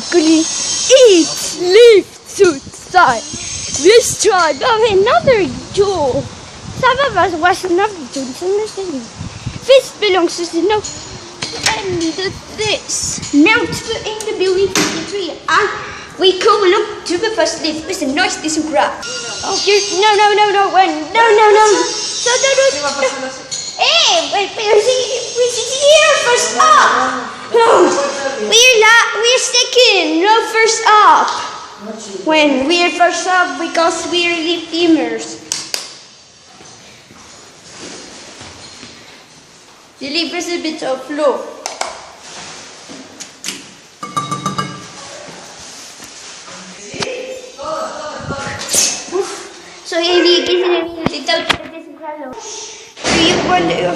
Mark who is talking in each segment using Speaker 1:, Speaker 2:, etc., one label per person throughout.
Speaker 1: Could eat, live, outside. Let's try another tool. Some of us was another tool. This belongs to the note. And this melt in the building tree. And we go look to the first lift with a nice little grab. Oh, no. Hey, we're here first up. No, we're second, no first up. When we're first up because we're the femurs. The leave is a bit of flow. So if you give it the doubt that this is incredible. Do you wonder?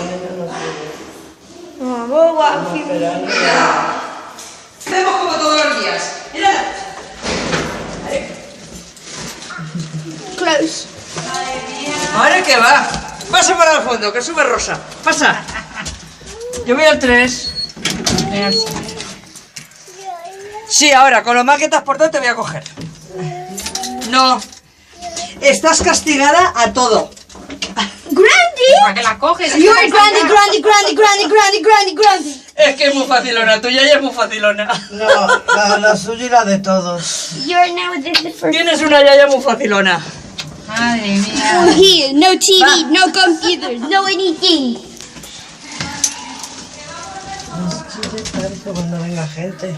Speaker 2: Hacemos como todos los días. Mira.
Speaker 1: Close.
Speaker 2: Ahora que va. Pasa para el fondo, que sube Rosa. Pasa. Yo voy al 3. Sí, ahora, con lo mal que te has portado te voy a coger. No. Estás castigada a todo.
Speaker 1: Grandy!
Speaker 3: ¿Para qué la coges?
Speaker 1: You're Grandy.
Speaker 2: Es que es muy facilona, tuya ya es muy facilona.
Speaker 4: No, la suya y la de todos.
Speaker 1: You're now the first.
Speaker 2: Tienes una yaya muy facilona.
Speaker 3: Madre
Speaker 1: No
Speaker 3: mía.
Speaker 1: here, no TV, no computer, no anything.
Speaker 4: Cuando venga gente.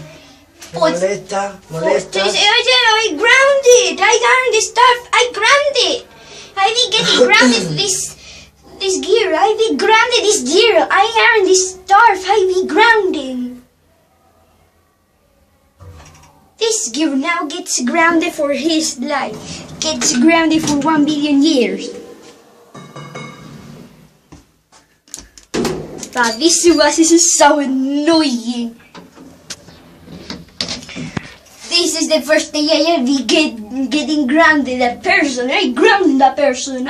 Speaker 1: What?
Speaker 4: Molesta.
Speaker 1: I grounded. I learned this stuff. I grounded. I be getting grounded this gear. I be grounded this gear. I earned this stuff. I be grounding. This gear now gets grounded for his life. Gets grounded for 1 billion years. But this is so annoying. This is the first day I ever getting grounded a person. I ground a person.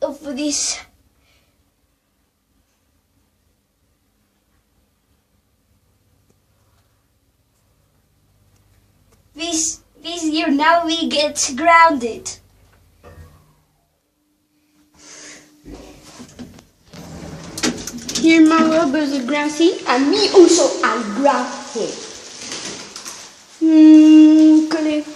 Speaker 1: Of this. This year now we get grounded. Here my robbers are grounded and me also I ground him. Correct.